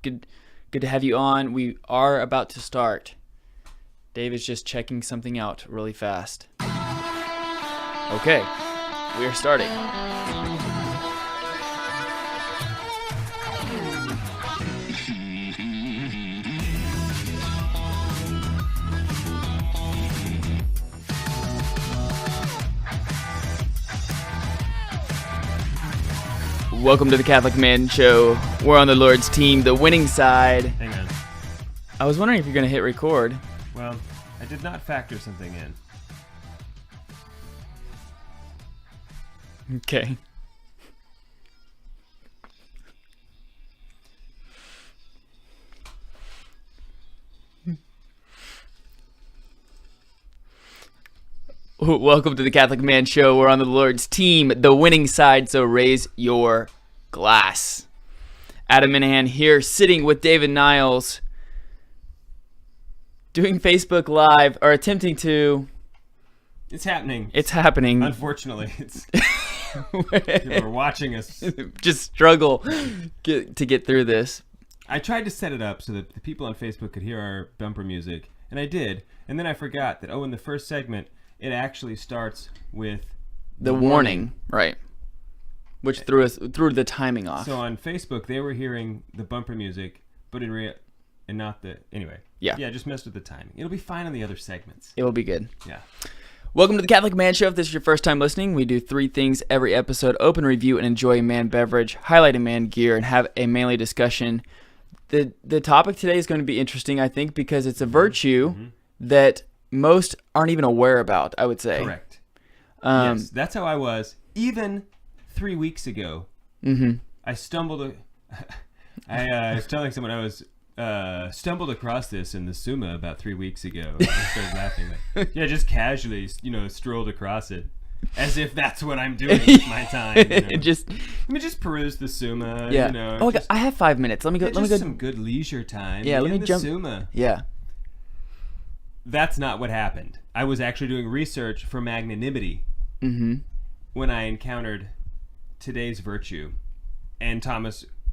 Good to have you on. We are about to start. Dave is just checking something out really fast. Okay, we are starting. Welcome to the Catholic Man Show. We're on the Lord's team, the winning side. Hang on. I was wondering if you're going to hit record. Well, I did not factor something in. Okay. Welcome to the Catholic Man Show. We're on the Lord's team, the winning side, so raise your glass. Adam Minahan here, sitting with David Niles, doing Facebook Live, or attempting to... It's happening. It's happening. Unfortunately, people are watching us. Just struggle to get through this. I tried to set it up so that the people on Facebook could hear our bumper music, and I did. And then I forgot that, in the first segment, it actually starts with the warning. Right. Which threw the timing off. So on Facebook, they were hearing the bumper music, but and not the... Anyway. Yeah, just messed with the timing. It'll be fine on the other segments. It will be good. Yeah. Welcome to the Catholic Man Show. If this is your first time listening, we do three things every episode: open, review, and enjoy a man beverage, highlight a man gear, and have a manly discussion. The topic today is going to be interesting, I think, because it's a virtue that most aren't even aware about, I would say. Correct. Yes, that's how I was. Even 3 weeks ago, I stumbled... I was telling someone I was... stumbled across this in the Summa about 3 weeks ago. I started laughing. Just casually, strolled across it, as if that's what I'm doing with my time. Let me just peruse the Summa. Yeah. I have 5 minutes. Let me go. Some good leisure time. Yeah. Let me jump. Summa. Yeah. That's not what happened. I was actually doing research for magnanimity when I encountered today's virtue, and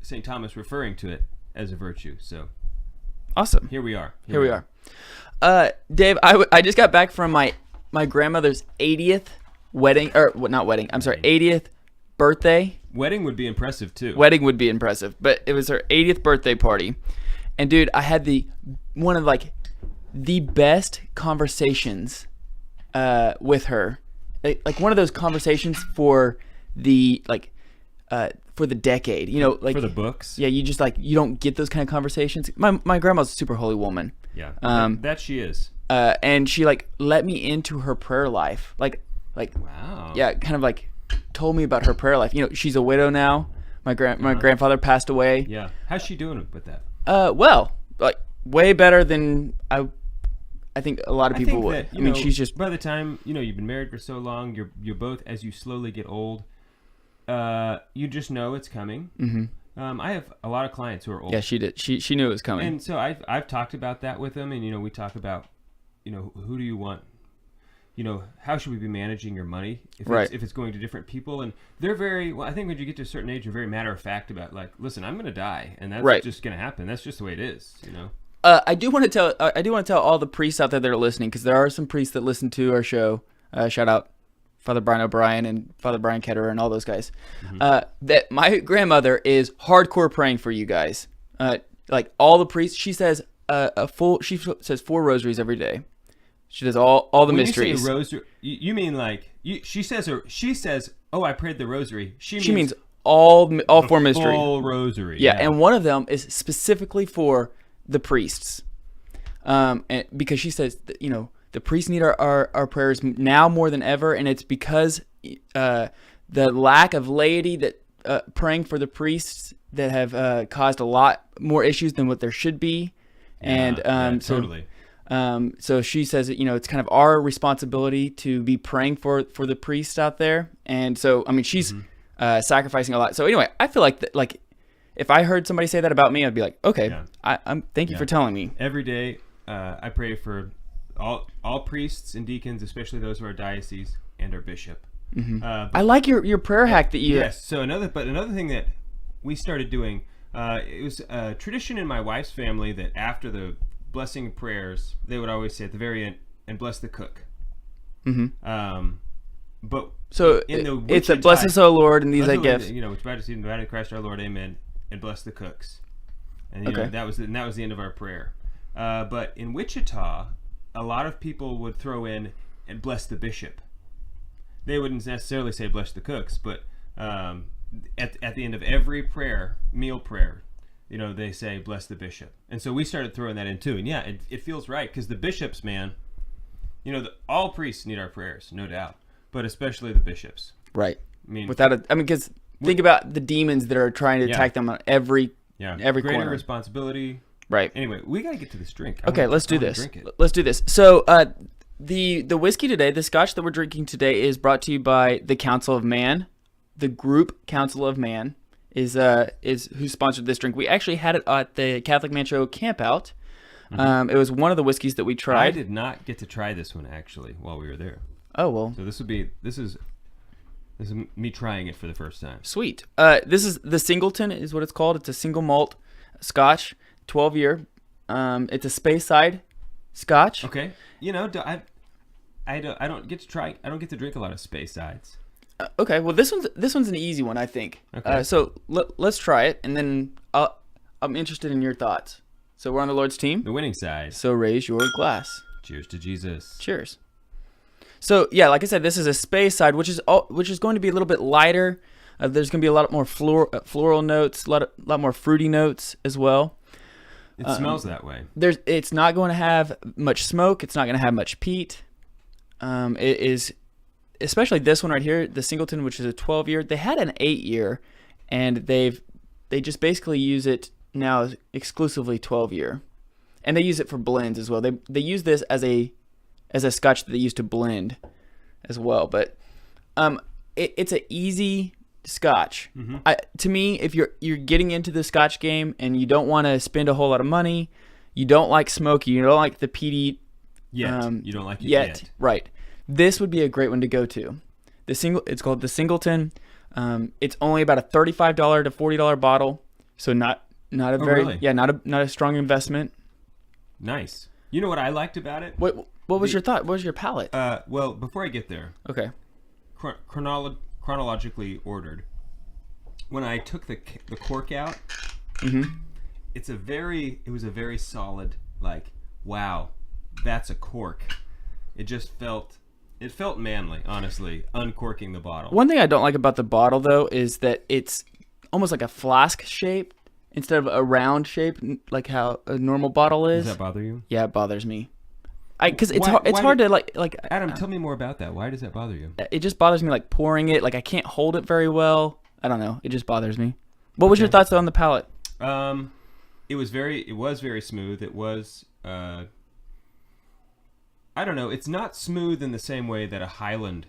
St. Thomas referring to it as a virtue. So awesome. Here we are. Here we are. Dave, I just got back from my grandmother's 80th wedding, or not wedding. I'm sorry, 80th birthday. Wedding would be impressive too. Wedding would be impressive, but it was her 80th birthday party, and dude, I had one of the best conversations with her, like one of those conversations for the decade, for the books. Yeah, you just you don't get those kind of conversations. My grandma's a super holy woman. Yeah, that she is. And she let me into her prayer life. Wow. Yeah, kind of told me about her prayer life. She's a widow now. My grandfather passed away. Yeah. How's she doing with that? Well, way better than I think a lot of people would. That, she's just... By the time, you've been married for so long, you're both, as you slowly get old, you just know it's coming. Mm-hmm. I have a lot of clients who are old. Yeah, she did. She knew it was coming. And so I've talked about that with them, and, we talk about, who do you want? How should we be managing your money if it's going to different people? And they're very, I think when you get to a certain age, you're very matter of fact about listen, I'm going to die, and that's just going to happen. That's just the way it is, I do want to tell all the priests out there that are listening, because there are some priests that listen to our show. Shout out Father Brian O'Brien and Father Brian Ketterer and all those guys. That my grandmother is hardcore praying for you guys. All the priests, she says she says 4 rosaries every day. She does all the mysteries. You say rosary, you mean she says, "Oh, I prayed the rosary." She means all 4 mysteries. Full rosary. Yeah, and one of them is specifically for the priests, and because she says that, the priests need our prayers now more than ever, and it's because the lack of laity that praying for the priests that have caused a lot more issues than what there should be, and totally. So she says that, it's kind of our responsibility to be praying for the priests out there, and so she's sacrificing a lot. So anyway, I feel like if I heard somebody say that about me, I'd be like, okay, I'm thank you for telling me. Every day, I pray for all priests and deacons, especially those who are diocese, and our bishop. I like your prayer hack that you... Yes. So another thing that we started doing, It was a tradition in my wife's family that after the blessing prayers, they would always say at the very end, "And bless the cook." Mm-hmm. But so it's a bless us, O Lord, and these are gifts. Which majesty in the body of Christ our Lord, Amen. And bless the cooks. And that was the end of our prayer. But in Wichita, a lot of people would throw in and bless the bishop. They wouldn't necessarily say bless the cooks, but at the end of every meal prayer, they say bless the bishop. And so we started throwing that in too. And yeah, it feels right because the bishops, man, all priests need our prayers, no doubt, but especially the bishops. Right. Because think about the demons that are trying to attack them on every greater corner. Responsibility. Right. Anyway, we got to get to this drink. Let's do this. Let's do this. So the whiskey today, the scotch that we're drinking today, is brought to you by the Council of Man. The group Council of Man is who sponsored this drink. We actually had it at the Catholic Man Show campout. Mm-hmm. It was one of the whiskeys that we tried. I did not get to try this one actually while we were there. Oh well. So this is me trying it for the first time. Sweet. This is the Singleton is what it's called. It's a single malt scotch, 12-year. It's a Speyside scotch. Okay. I don't get to try. I don't get to drink a lot of Speysides. Okay. Well, this one's an easy one, I think. Okay. So let's try it, and then I'm interested in your thoughts. So we're on the Lord's team. The winning side. So raise your glass. Cheers to Jesus. Cheers. So yeah, like I said, this is a Speyside, which is going to be a little bit lighter. There's going to be a lot more floral notes, a lot more fruity notes as well. It smells that way. It's not going to have much smoke. It's not going to have much peat. It is, especially this one right here, the Singleton, which is a 12-year. They had an 8-year, and they just basically use it now exclusively 12-year, and they use it for blends as well. They use this as a scotch that they use to blend as well. But it's an easy scotch. Mm-hmm. To me, if you're getting into the scotch game and you don't want to spend a whole lot of money, you don't like smoky, you don't like the peaty yet. You don't like it yet. Right. This would be a great one to go to. It's called the Singleton. It's only about a $35 to $40 bottle, so not a really? not a strong investment. Nice. You know what I liked about it? What was your thought? What was your palate? Well, before I get there, okay. Chronologically ordered. When I took the cork out, mm-hmm. it was a very solid, like, wow, that's a cork. It felt manly, honestly, uncorking the bottle. One thing I don't like about the bottle, though, is that it's almost like a flask shape instead of a round shape, like how a normal bottle is. Does that bother you? Yeah, it bothers me. Because it's hard to like. Adam, tell me more about that. Why does that bother you? It just bothers me, like pouring it. Like I can't hold it very well. I don't know. It just bothers me. What was your thoughts on the palate? It was very smooth. It was. I don't know. It's not smooth in the same way that a Highland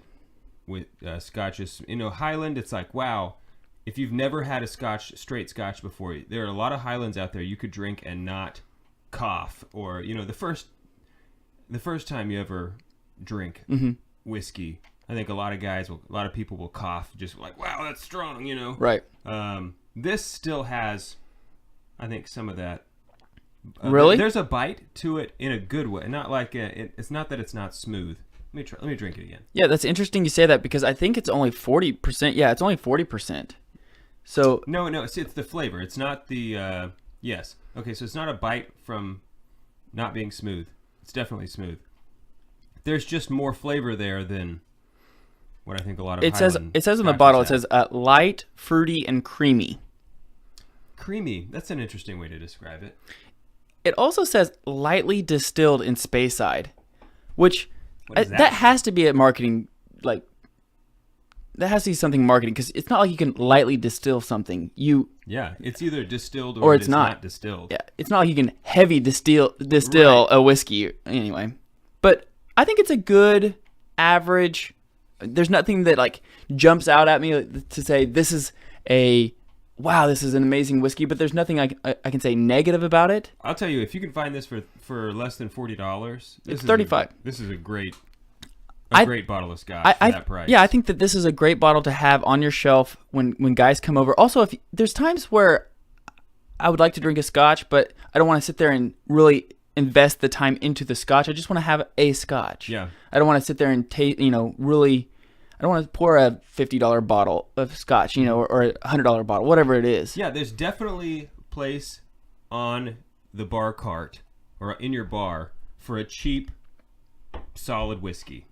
with Scotch is. Highland. It's like, wow. If you've never had a straight Scotch before, there are a lot of Highlands out there you could drink and not cough, or the first time you ever drink mm-hmm. whiskey, I think a lot of people will cough, just like, wow, that's strong, Right. This still has, I think, some of that. Really? There's a bite to it in a good way. Not like it's not that it's not smooth. Let me drink it again. Yeah, that's interesting you say that because I think it's only 40%. Yeah, it's only 40%. So no, it's the flavor. It's not the yes. Okay, so it's not a bite from not being smooth. It's definitely smooth. There's just more flavor there than what I think a lot of it says on the bottle. It says light, fruity, and creamy. Creamy. That's an interesting way to describe it. It also says lightly distilled in Speyside, which that has to be a marketing that has to be something marketing because it's not like you can lightly distill something. It's either distilled or it's not distilled. Yeah, it's not like you can heavy distill right. A whiskey anyway. But I think it's a good average. There's nothing that like jumps out at me to say this is an amazing whiskey. But there's nothing I can say negative about it. I'll tell you, if you can find this for less than $40, it's $35. This is a great bottle of scotch for that price. Yeah, I think that this is a great bottle to have on your shelf when guys come over. Also, if there's times where I would like to drink a scotch, but I don't want to sit there and really invest the time into the scotch. I just want to have a scotch. Yeah. I don't want to sit there and really. I don't want to pour a $50 bottle of scotch, or a $100 bottle, whatever it is. Yeah, there's definitely place on the bar cart or in your bar for a cheap, solid whiskey.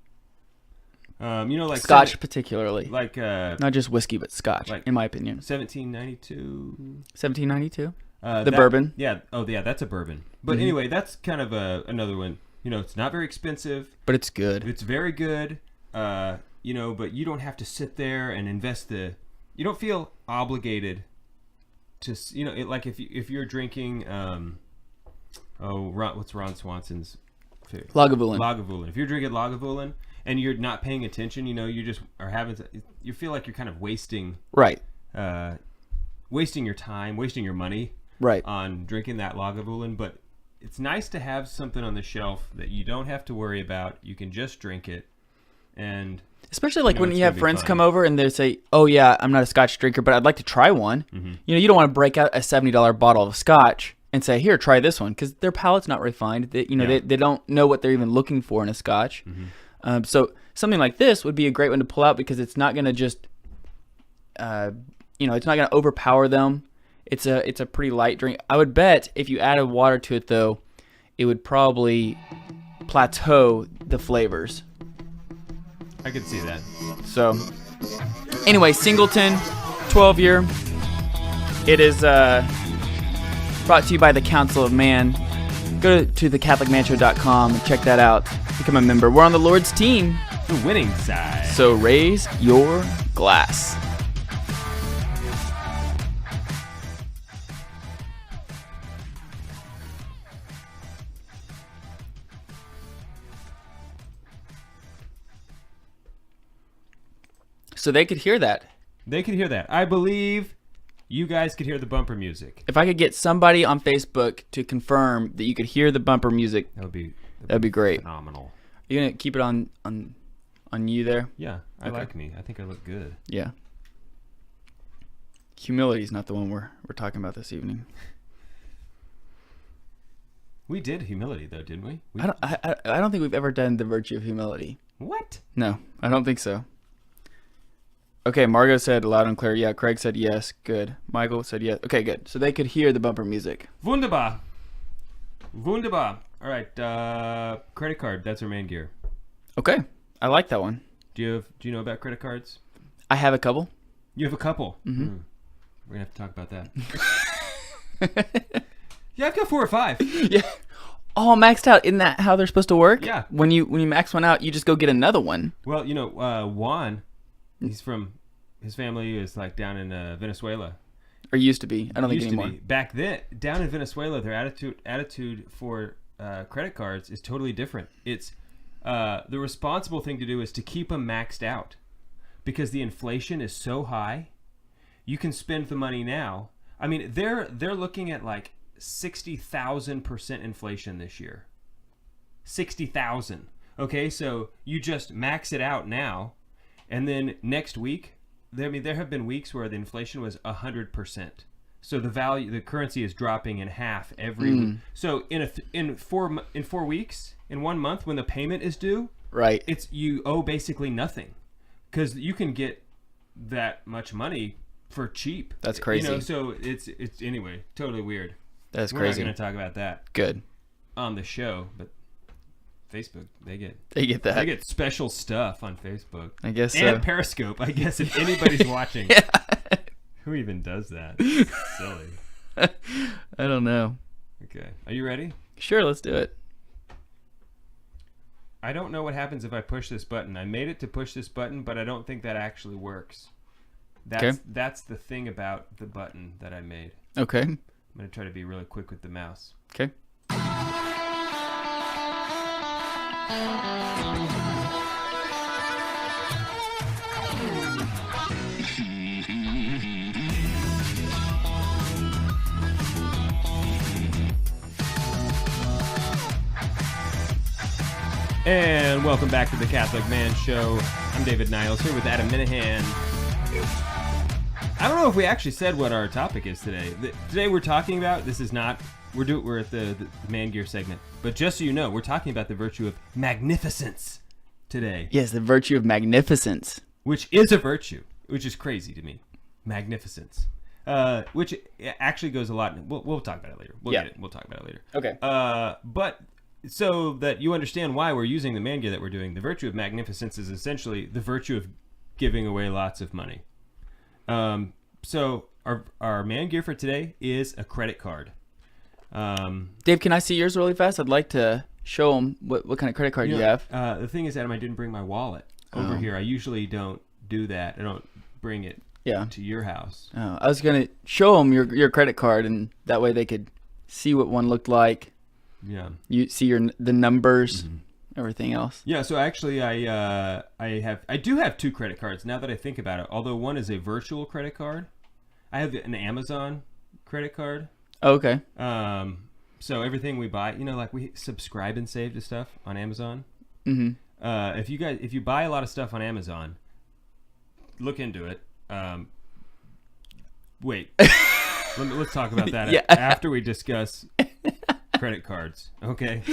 Like Scotch particularly. Like not just whiskey, but Scotch, in my opinion. 1792. 1792. The bourbon. Yeah. Oh, yeah. That's a bourbon. But anyway, that's kind of another one. It's not very expensive, but it's good. It's very good. But you don't have to sit there and invest you don't feel obligated to, like if you're drinking, what's Ron Swanson's favorite? Lagavulin. If you're drinking Lagavulin and you're not paying attention, you just are you feel like you're kind of wasting your time, wasting your money on drinking that Lagavulin. But it's nice to have something on the shelf that you don't have to worry about. You can just drink it. And especially like when you have friends come over and they say, "Oh yeah, I'm not a scotch drinker, but I'd like to try one." Mm-hmm. You don't want to break out a $70 bottle of scotch and say, "Here, try this one," because their palate's not refined. They don't know what they're even looking for in a scotch. Mm-hmm. So something like this would be a great one to pull out because it's not going to just, it's not going to overpower them. It's a pretty light drink. I would bet if you added water to it though, it would probably plateau the flavors. I could see that. So, anyway, Singleton, 12-year. It is brought to you by the Council of Man. Go to thecatholicmanshow.com and check that out. Become a member. We're on the Lord's team. The winning side. So raise your glass. So they could hear that. I believe you guys could hear the bumper music. If I could get somebody on Facebook to confirm that you could hear the bumper music, that'd be great. Phenomenal. Are you gonna keep it on you there? Yeah, I like me. I think I look good. Yeah. Humility is not the one we're talking about this evening. We did humility though, didn't we? I don't think we've ever done the virtue of humility. What? No, I don't think so. Okay, Margot said loud and clear. Yeah, Craig said yes. Good. Michael said yes. Okay, good. So they could hear the bumper music. Wunderbar. All right. Credit card. That's our main gear. Okay, I like that one. Do you know about credit cards? I have a couple. You have a couple. Mm-hmm. We're gonna have to talk about that. Yeah, I've got 4 or 5. Yeah. All maxed out. Isn't that how they're supposed to work? Yeah. When you max one out, you just go get another one. Well, Juan. His family is like down in Venezuela. Or used to be. I don't think anymore. Back then, down in Venezuela, their attitude for credit cards is totally different. It's the responsible thing to do is to keep them maxed out because the inflation is so high. You can spend the money now. I mean, they're looking at like 60,000% inflation this year. 60,000. Okay, so you just max it out now. And then next week, there have been weeks where the inflation was 100%. So the currency is dropping in half every week. So in 4 weeks, in 1 month, when the payment is due, right, you owe basically nothing, because you can get that much money for cheap. That's crazy. So it's anyway totally weird. That's We're crazy. We're not going to talk about that. Good. On the show, but. Facebook, they get that. They get special stuff on Facebook. I guess so. And Periscope, I guess, if anybody's watching. Yeah. Who even does that? Silly. I don't know. Okay. Are you ready? Sure, let's do it. I don't know what happens if I push this button. I made it to push this button, but I don't think that actually works. That's the thing about the button that I made. Okay. I'm going to try to be really quick with the mouse. Okay. And welcome back to the Catholic Man Show. I'm David Niles here with Adam Minahan. I don't know if we actually said what our topic is today. Today we're talking about, we're at the Man Gear segment. But just so you know, we're talking about the virtue of magnificence today. Yes, the virtue of magnificence. Which is a virtue, which is crazy to me. Magnificence. Which actually goes a lot. We'll talk about it later. We'll talk about it later. Okay. But so that you understand why we're using the Man Gear that we're doing, the virtue of magnificence is essentially the virtue of giving away lots of money. So our Man Gear for today is a credit card. Dave, can I see yours really fast? I'd like to show them what kind of credit card you have. The thing is, Adam, I didn't bring my wallet over here. I usually don't do that. I don't bring it to your house. Oh, I was going to show them your credit card, and that way they could see what one looked like. Yeah. You see the numbers, everything else. Yeah, so actually I do have 2 credit cards now that I think about it. Although one is a virtual credit card. I have an Amazon credit card. Oh, okay. So everything we buy, like we subscribe and save to stuff on Amazon. If you buy a lot of stuff on Amazon, look into it. Wait. Let's talk about that after we discuss credit cards. Okay.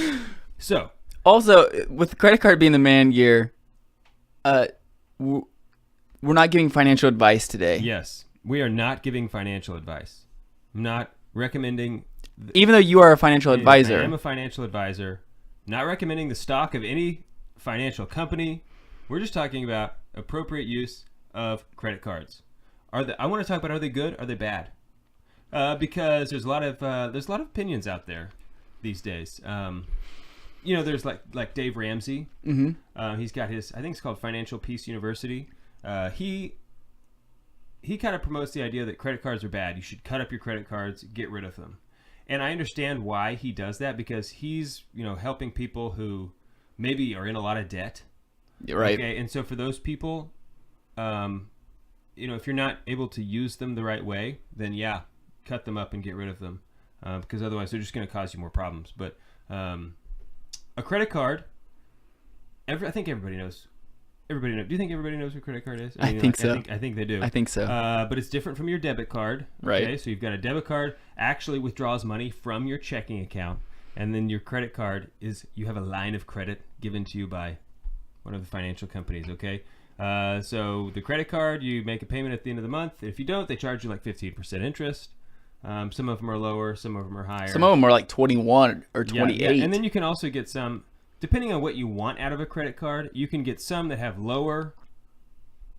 So also, with the credit card being the Man Gear, we're not giving financial advice today. Yes, we are not giving financial advice. I'm not recommending. Even though you are a financial advisor. I am a financial advisor. Not recommending the stock of any financial company. We're just talking about appropriate use of credit cards. I want to talk about, are they good? Are they bad? Because there's a lot of opinions out there these days. There's like Dave Ramsey. He's got his, I think it's called Financial Peace University. He kind of promotes the idea that credit cards are bad. You should cut up your credit cards, get rid of them. And I understand why he does that, because he's, helping people who maybe are in a lot of debt. Right. Okay. And so for those people, if you're not able to use them the right way, then cut them up and get rid of them. Because otherwise they're just going to cause you more problems. But a credit card, I think everybody knows. Do you think everybody knows what a credit card is? I think so. I think they do. I think so. But it's different from your debit card. Right. Okay, so you've got a debit card actually withdraws money from your checking account, and then your credit card you have a line of credit given to you by one of the financial companies. Okay. So the credit card, you make a payment at the end of the month. If you don't, they charge you like 15% interest. Some of them are lower, some of them are higher. Some of them are like 21 or 28. Yeah. And then you can also get some. Depending on what you want out of a credit card, you can get some that have lower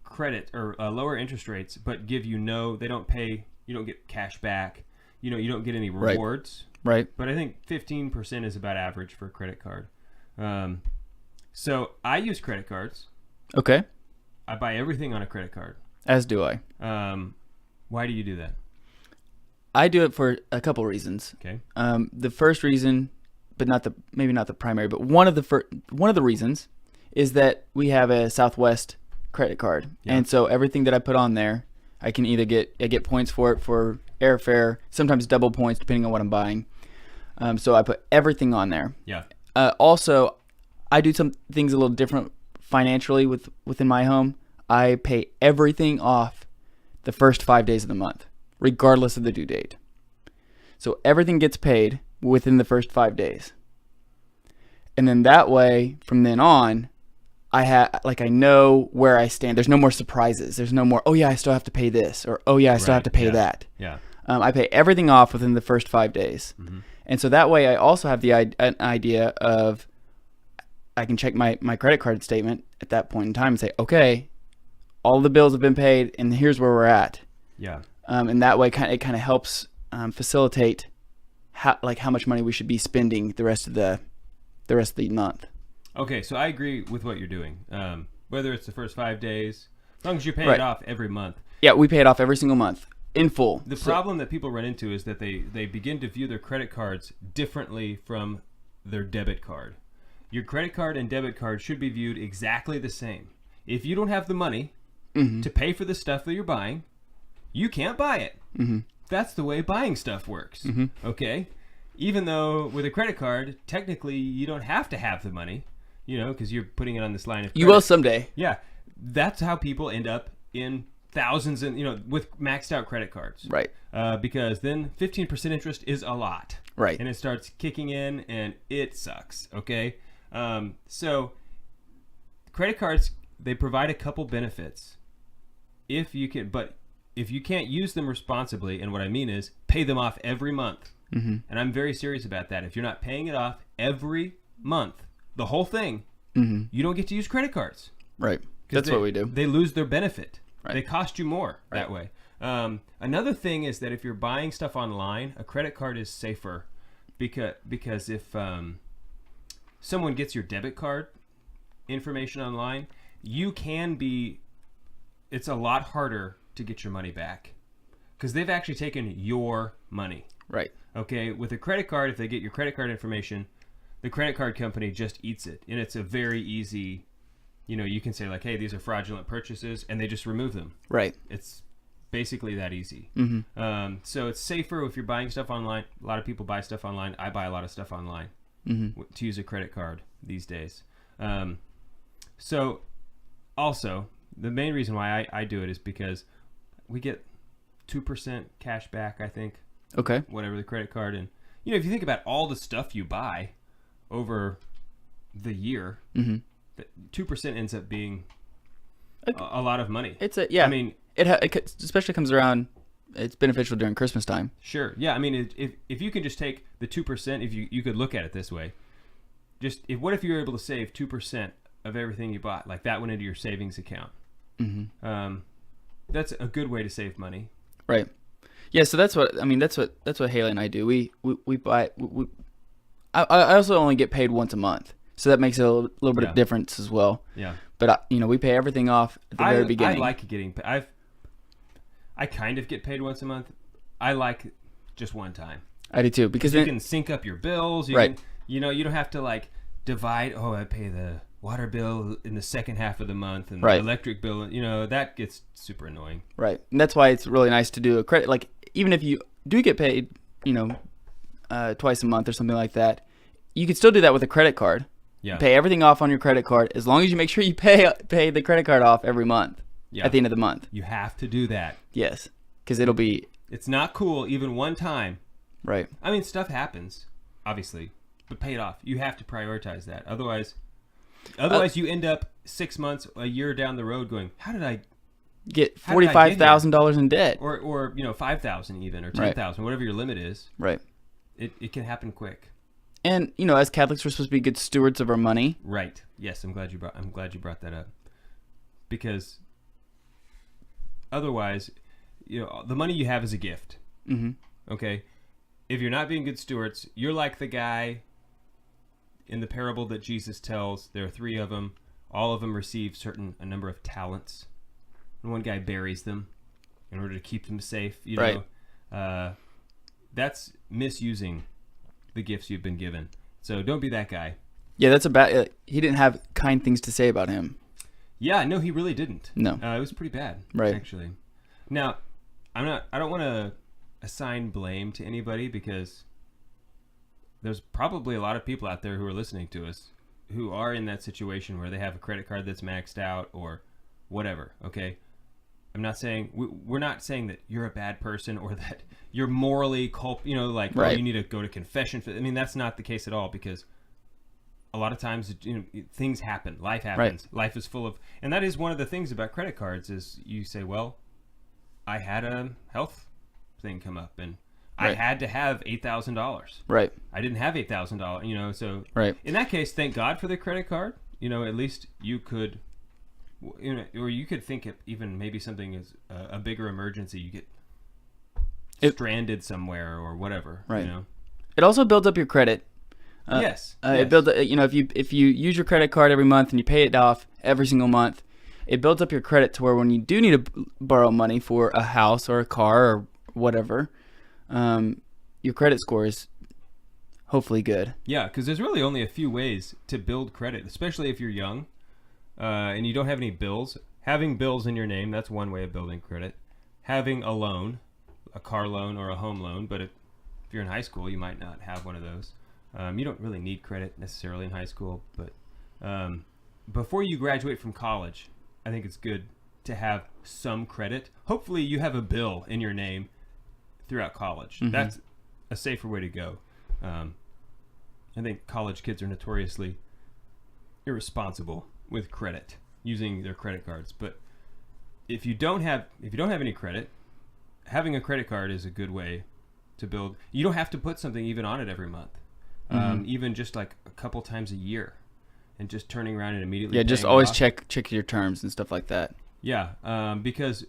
credit or lower interest rates, but give you they don't pay, you don't get cash back, you don't get any rewards. Right. But I think 15% is about average for a credit card. So I use credit cards. Okay. I buy everything on a credit card. As do I. Why do you do that? I do it for a couple reasons. Okay. The first reason, but maybe not the primary, but one of the reasons is that we have a Southwest credit card, and so everything that I put on there, I can either get points for it for airfare, sometimes double points depending on what I'm buying. So I put everything on there. Yeah. Also, I do some things a little different financially within my home. I pay everything off the first 5 days of the month, regardless of the due date. So everything gets paid within the first 5 days. And then that way, from then on, I know where I stand. There's no more surprises. There's no more, oh yeah, I still have to pay this, or oh yeah, I still have to pay that. Yeah. I pay everything off within the first 5 days. And so that way I also have an idea of, I can check my credit card statement at that point in time and say, okay, all the bills have been paid and here's where we're at. Yeah. And that way it kind of helps facilitate how much money we should be spending the rest of the month. Okay, so I agree with what you're doing. Whether it's the first 5 days, as long as you pay it off every month. Yeah, we pay it off every single month in full. The problem that people run into is that they begin to view their credit cards differently from their debit card. Your credit card and debit card should be viewed exactly the same. If you don't have the money to pay for the stuff that you're buying, you can't buy it. That's the way buying stuff works. Okay? Even though with a credit card, technically you don't have to have the money, because you're putting it on this line of credit. You will someday. Yeah. That's how people end up in thousands and with maxed out credit cards, Right. Because then 15% interest is a lot, Right. and it starts kicking in, and it sucks. Okay, so credit cards, they provide a couple benefits if you can't use them responsibly, and what I mean is pay them off every month. Mm-hmm. And I'm very serious about that. If you're not paying it off every month, the whole thing, Mm-hmm. you don't get to use credit cards. Right. That's what we do. They lose their benefit. Right. They cost you more Right. that way. Another thing is that if you're buying stuff online, a credit card is safer because if someone gets your debit card information online, it's a lot harder to get your money back because they've actually taken your money. Right. Okay, with a credit card, if they get your credit card information, the credit card company just eats it, and it's a very easy, you can say like, hey, these are fraudulent purchases, and they just remove them. Right. It's basically that easy. Mm-hmm. So it's safer if you're buying stuff online. A lot of people buy stuff online. I buy a lot of stuff online Mm-hmm. to use a credit card these days. So also, the main reason why I do it is because we get 2% cash back, I think. Okay. Whatever the credit card. And, if you think about all the stuff you buy over the year, Mm-hmm. 2% ends up being a lot of money. I mean, it especially comes around. It's beneficial during Christmas time. Sure. Yeah. I mean, if you can just take the 2%, if you could look at it this way, what if you were able to save 2% of everything you bought, like that went into your savings account? Mm-hmm. That's a good way to save money. Right. Yeah. So that's what Haley and I do. We buy. I also only get paid once a month, so that makes a little bit of difference as well. Yeah. But we pay everything off at the very beginning. I like getting. I kind of get paid once a month. I like just one time. I do too, because you can sync up your bills. You right. Can, you don't have to like divide. Oh, I pay the water bill in the second half of the month, and right. the electric bill. That gets super annoying. Right, and that's why it's really nice to do a credit. Like even if you do get paid, twice a month or something like that, you can still do that with a credit card. Yeah. Pay everything off on your credit card as long as you make sure you pay the credit card off every month. Yeah. At the end of the month. You have to do that. Yes, because it's not cool even one time. Right. I mean, stuff happens, obviously, but pay it off. You have to prioritize that. Otherwise, you end up 6 months, a year down the road going, how did I get $45,000 in debt? Or $5,000 even, or $10,000, right. Whatever your limit is. Right. It can happen quick. And as Catholics, we're supposed to be good stewards of our money. Right. Yes, I'm glad you brought that up, because otherwise, the money you have is a gift. Mm-hmm. Okay. If you're not being good stewards, you're like the guy in the parable that Jesus tells. There are 3 of them. All of them receive a number of talents, and one guy buries them in order to keep them safe. Right. That's misusing the gifts you've been given. So don't be that guy. Yeah, that's he didn't have kind things to say about him. Yeah, no, he really didn't. No. It was pretty bad, right. Actually. Now, I don't want to assign blame to anybody, because there's probably a lot of people out there who are listening to us who are in that situation where they have a credit card that's maxed out or whatever, okay? I'm not saying, we're not saying that you're a bad person or that you're morally right. Oh, you need to go to confession. I mean, that's not the case at all, because a lot of times, things happen. Life happens. Right. Life is full of, and that is one of the things about credit cards is you say, well, I had a health thing come up, and right. I had to have $8,000. Right. I didn't have $8,000. So right. In that case, thank God for the credit card. At least you could, or you could think of even maybe something is a bigger emergency. You get stranded somewhere or whatever. Right. It also builds up your credit. Yes. It builds. If you use your credit card every month and you pay it off every single month, it builds up your credit to where when you do need to borrow money for a house or a car or whatever, your credit score is hopefully good. Yeah, because there's really only a few ways to build credit, especially if you're young and you don't have any bills. Having bills in your name, that's one way of building credit. Having a loan, a car loan or a home loan, but if you're in high school, you might not have one of those. You don't really need credit necessarily in high school, but before you graduate from college, I think it's good to have some credit. Hopefully you have a bill in your name throughout college. Mm-hmm. That's a safer way to go. I think college kids are notoriously irresponsible with credit, using their credit cards. But if you don't have any credit, having a credit card is a good way to build. You don't have to put something even on it every month, even just like a couple times a year, and just turning around and immediately. Yeah, just always check your terms and stuff like that. Yeah, because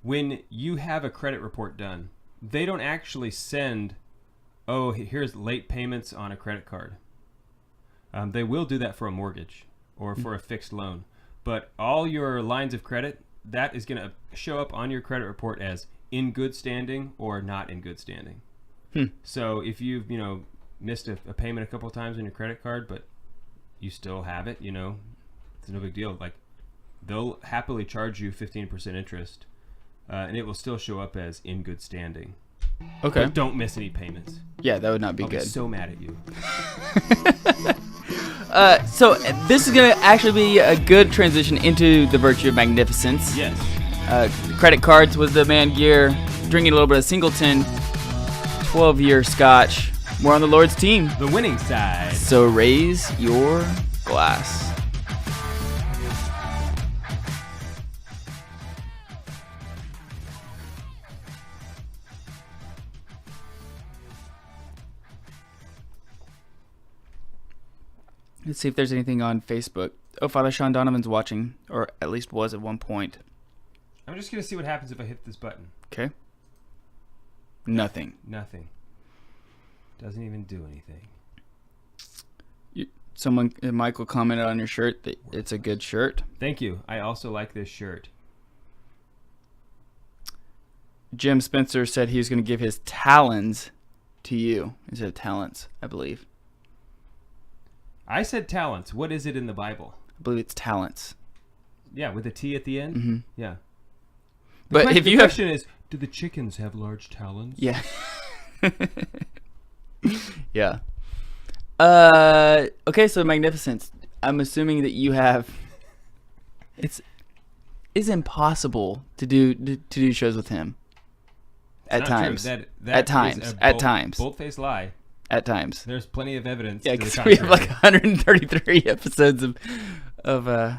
when you have a credit report done, they don't actually send, oh, here's late payments on a credit card. They will do that for a mortgage or for a fixed loan, but all your lines of credit, that is going to show up on your credit report as in good standing or not in good standing. So if you've missed a payment a couple of times on your credit card, but you still have it, it's no big deal. Like, they'll happily charge you 15% interest, and it will still show up as in good standing. Okay. But don't miss any payments. Yeah, that would not be I'll good. be so mad at you. So this is going to actually be a good transition into the virtue of magnificence. Yes. Credit cards was the man gear. Drinking a little bit of Singleton. 12-year Scotch. More on the Lord's team. The winning side. So raise your glass. Let's see if there's anything on Facebook. Oh, Father Sean Donovan's watching, or at least was at one point. I'm just going to see what happens if I hit this button. Okay. Nothing. Nothing. Doesn't even do anything. Michael commented on your shirt that it's a good shirt. Thank you. I also like this shirt. Jim Spencer said he was going to give his talons to you instead of talents, I believe. I said talents. What is it in the Bible? I believe it's talents. Yeah, with a T at the end? Mm-hmm. Yeah. But if you the question is, do the chickens have large talons? Yeah. Yeah. Okay, so Magnificence. I'm assuming that you have. It's impossible to do shows with him. At times. That at times. At times. Bold-faced lie. At times. There's plenty of evidence. Yeah, because we have like 133 episodes of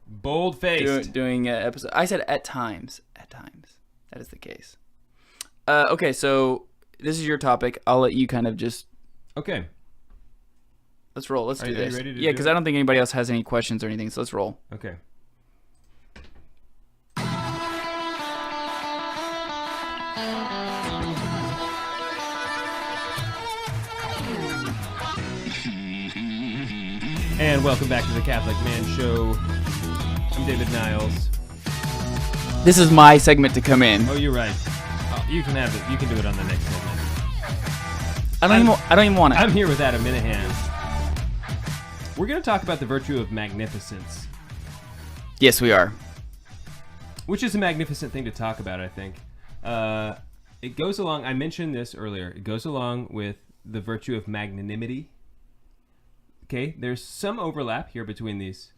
bold-faced doing episodes. I said at times. At times. That is the case. Okay, so this is your topic. I'll let you kind of just. Okay. Let's roll. Let's do this. Are you ready to yeah, because I don't think anybody else has any questions or anything. So let's roll. Okay. And welcome back to the Catholic Man Show. I'm David Niles. This is my segment to come in. Oh, you're right. You can have it. You can do it on the next segment. I don't even want it. I'm here with Adam Minahan. We're going to talk about the virtue of magnificence. Yes, we are. Which is a magnificent thing to talk about, I think. It goes along, I mentioned this earlier, it goes along with the virtue of magnanimity. Okay, there's some overlap here between these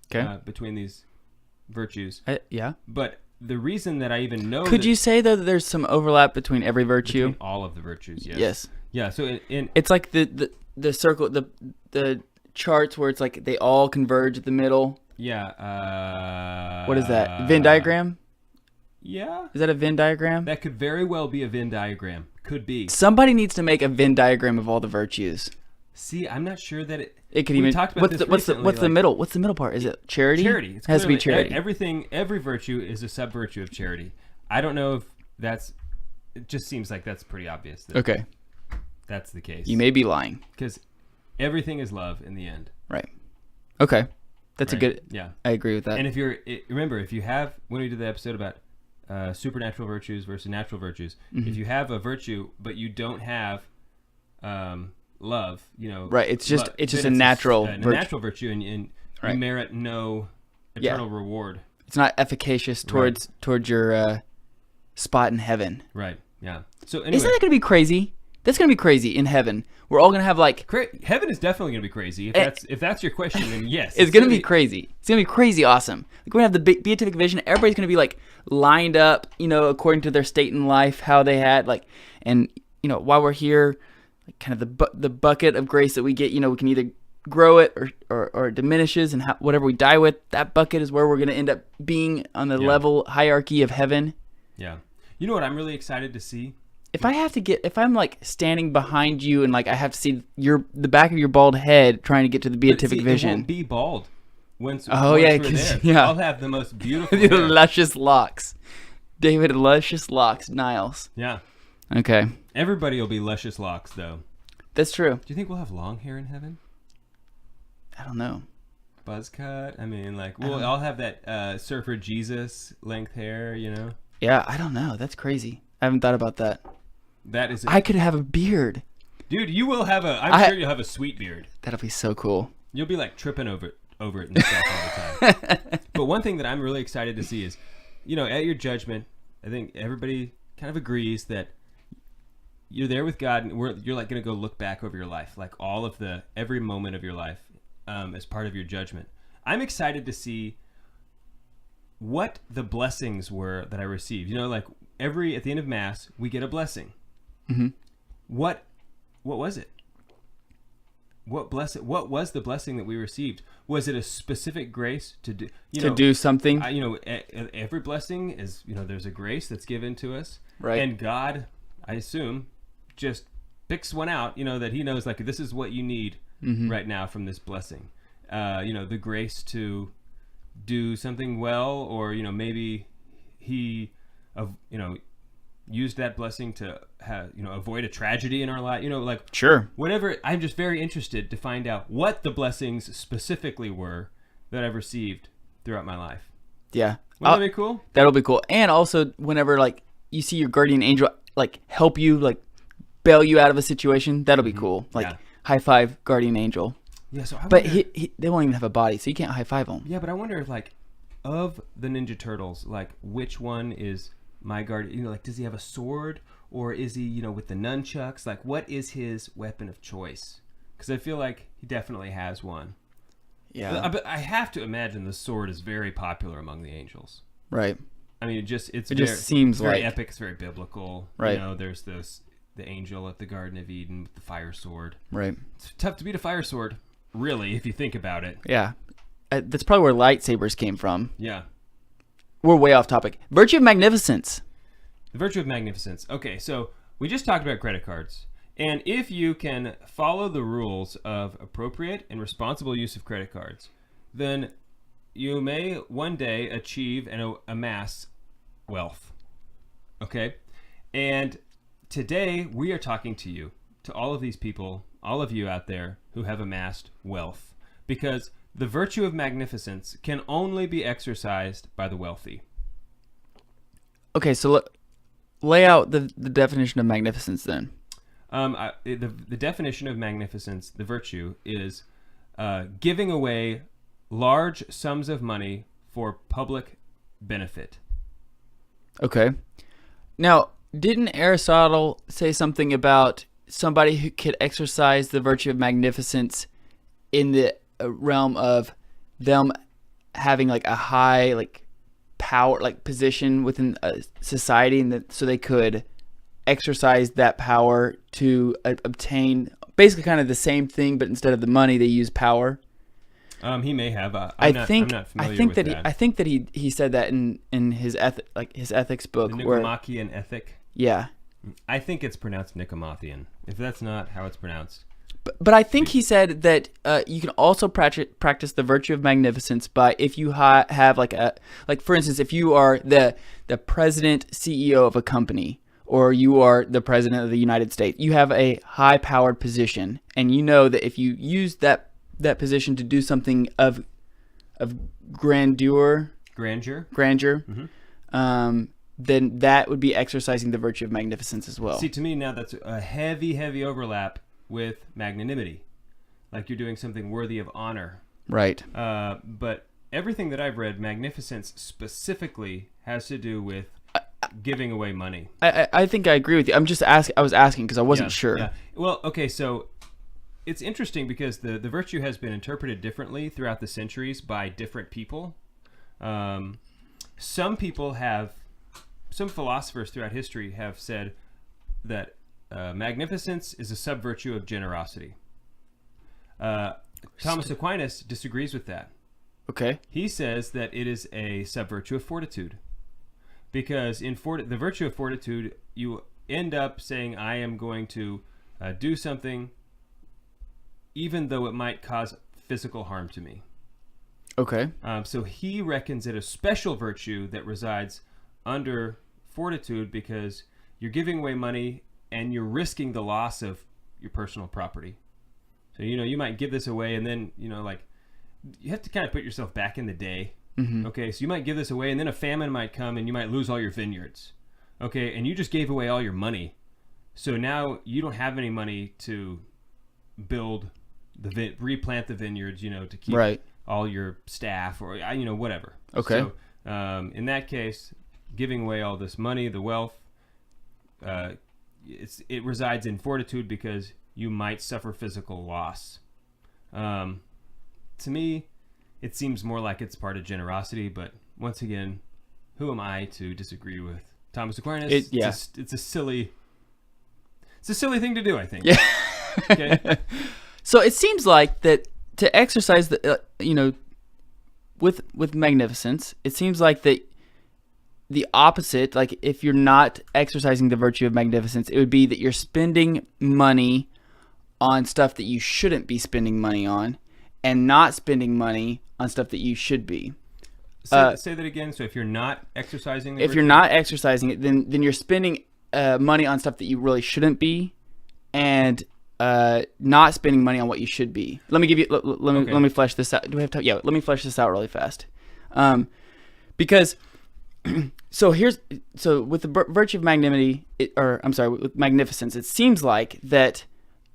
virtues. Yeah. But the reason that I even know Could you say, though, that there's some overlap between every virtue? Between all of the virtues, yes. Yes. Yeah, so it's like the circle, the charts where it's like they all converge at the middle. Yeah. What is that? Venn diagram? Yeah. Is that a Venn diagram? That could very well be a Venn diagram. Could be. Somebody needs to make a Venn diagram of all the virtues. See, I'm not sure that it could even. Talked about what's the middle? What's the middle part? Is it charity? Charity. It has to be charity. Every virtue is a sub virtue of charity. I don't know if that's. It just seems like that's pretty obvious. Okay. That's the case. You may be lying. Because everything is love in the end. Right. Okay. That's right? a good. Yeah. I agree with that. And if you have when we did the episode about supernatural virtues versus natural virtues, if you have a virtue but you don't have love, right? It's just a natural virtue, and right. You merit no eternal reward. It's not efficacious towards your spot in heaven. Right. Yeah. So anyway, isn't that going to be crazy? That's gonna be crazy in heaven. We're all gonna have like heaven is definitely gonna be crazy. If that's your question, then yes, it's gonna be crazy. It's gonna be crazy awesome. Like, we're gonna have the beatific vision. Everybody's gonna be like lined up, according to their state in life, how they had like, and while we're here, like kind of the bucket of grace that we get. We can either grow it or it diminishes, and whatever we die with, that bucket is where we're gonna end up being on the level hierarchy of heaven. Yeah. You know what I'm really excited to see? If I'm like standing behind you and like I have to see the back of your bald head trying to get to the beatific vision. It won't be bald. Once yeah, we're there, I'll have the most beautiful luscious locks. David, luscious locks, Niles. Yeah. Okay. Everybody will be luscious locks, though. That's true. Do you think we'll have long hair in heaven? I don't know. Buzz cut? I mean, like, we'll all have that Surfer Jesus length hair, Yeah, I don't know. That's crazy. I haven't thought about that. That is. I could have a beard. Dude, you will have I'm sure you'll have a sweet beard. That'll be so cool. You'll be like tripping over it and stuff all the time. But one thing that I'm really excited to see is, at your judgment, I think everybody kind of agrees that you're there with God, and you're like going to go look back over your life, like every moment of your life, as part of your judgment. I'm excited to see what the blessings were that I received. Like at the end of Mass, we get a blessing. Mm-hmm. What was it? What was the blessing that we received? Was it a specific grace to do something? Every blessing is, there's a grace that's given to us, right? And God, I assume, just picks one out, that He knows, like, this is what you need right now from this blessing. The grace to do something well, or maybe He, used that blessing to avoid a tragedy in our life, sure, whatever. I'm just very interested to find out what the blessings specifically were that I've received throughout my life. Yeah. Wouldn't that be cool? That'll be cool. And also, whenever like you see your guardian angel like help you, like bail you out of a situation, that'll be cool. Like high five guardian angel. Yeah. So but they won't even have a body, so you can't high five them. Yeah, but I wonder if, like, of the Ninja Turtles, like, which one is my guardian? Like, does he have a sword, or is he, with the nunchucks? Like, what is his weapon of choice? Because I feel like he definitely has one. Yeah. But I have to imagine the sword is very popular among the angels. Right. I mean, it just seems very like epic. It's very biblical. Right. There's the angel at the Garden of Eden with the fire sword. Right. It's tough to beat a fire sword, really, if you think about it. Yeah. That's probably where lightsabers came from. Yeah. We're way off topic. Virtue of magnificence. The virtue of magnificence. Okay, so we just talked about credit cards. And if you can follow the rules of appropriate and responsible use of credit cards, then you may one day achieve and amass wealth. Okay? And today we are talking to you, to all of these people, all of you out there who have amassed wealth, because the virtue of magnificence can only be exercised by the wealthy. Okay, so lay out the definition of magnificence then. The definition of magnificence, the virtue, is giving away large sums of money for public benefit. Okay. Now, didn't Aristotle say something about somebody who could exercise the virtue of magnificence in the realm of them having like a high like power, like position within a society, and so they could exercise that power to obtain basically kind of the same thing, but instead of the money, they use power? He may have. I think that he said that in his ethics book. The Nicomachean Ethic. Yeah. I think it's pronounced Nicomachean. If that's not how it's pronounced. But I think he said that you can also practice the virtue of magnificence by if you have like for instance, if you are the president CEO of a company, or you are the president of the United States, you have a high powered position, and you know that if you use that position to do something of grandeur, mm-hmm. Then that would be exercising the virtue of magnificence as well. See, to me now that's a heavy overlap with magnanimity, like you're doing something worthy of honor. Right. But everything that I've read, magnificence specifically has to do with giving away money. I think I agree with you. I'm just asking. I was asking because I wasn't sure. Yeah. Well, okay, so it's interesting because the virtue has been interpreted differently throughout the centuries by different people. Some philosophers throughout history have said that magnificence is a sub-virtue of generosity. Thomas Aquinas disagrees with that. Okay. He says that it is a sub-virtue of fortitude. Because in the virtue of fortitude, you end up saying, I am going to do something even though it might cause physical harm to me. Okay. So he reckons it a special virtue that resides under fortitude because you're giving away money and you're risking the loss of your personal property. So, you might give this away and then, you have to kind of put yourself back in the day. Mm-hmm. Okay, so you might give this away and then a famine might come and you might lose all your vineyards. Okay, and you just gave away all your money. So now you don't have any money to build replant the vineyards, to keep all your staff or, whatever. Okay. So in that case, giving away all this money, the wealth, it resides in fortitude because you might suffer physical loss. To me, it seems more like it's part of generosity, but once again, who am I to disagree with Thomas Aquinas? It's a silly thing to do, I think. Yeah. Okay. So it seems like that to exercise with magnificence, it seems like the opposite, like if you're not exercising the virtue of magnificence, it would be that you're spending money on stuff that you shouldn't be spending money on and not spending money on stuff that you should be. Say that again. So if you're not exercising the virtue, you're not exercising it, then you're spending money on stuff that you really shouldn't be and not spending money on what you should be. Let me flesh this out. Do we have time? Yeah, let me flesh this out really fast. Because so with the virtue of magnanimity, with magnificence, it seems like that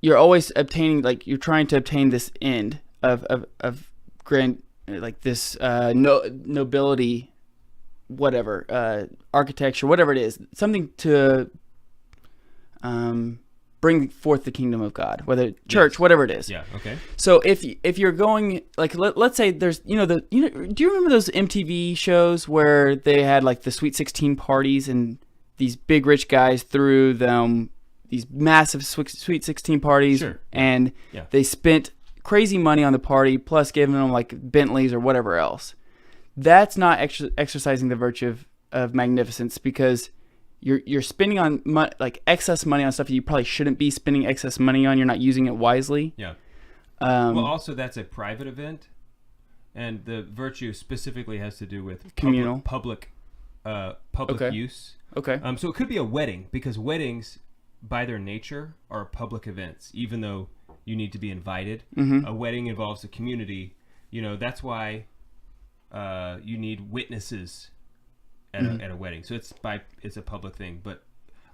you're always obtaining, like you're trying to obtain this end of grand, like this nobility, whatever, architecture, whatever it is, something to bring forth the kingdom of God, whether church, whatever it is. Yeah. Okay. So if you're going, like, let's say there's, do you remember those MTV shows where they had like the Sweet 16 parties and these big rich guys threw them these massive Sweet 16 parties, sure, and they spent crazy money on the party plus giving them like Bentleys or whatever else. That's not exercising the virtue of magnificence, because you're spending on like excess money on stuff that you probably shouldn't be spending excess money on. You're not using it wisely. Yeah. Well, also that's a private event, and the virtue specifically has to do with communal public use. Okay. So it could be a wedding, because weddings, by their nature, are public events, even though you need to be invited. Mm-hmm. A wedding involves a community. That's why you need witnesses at a wedding. So it's a public thing. But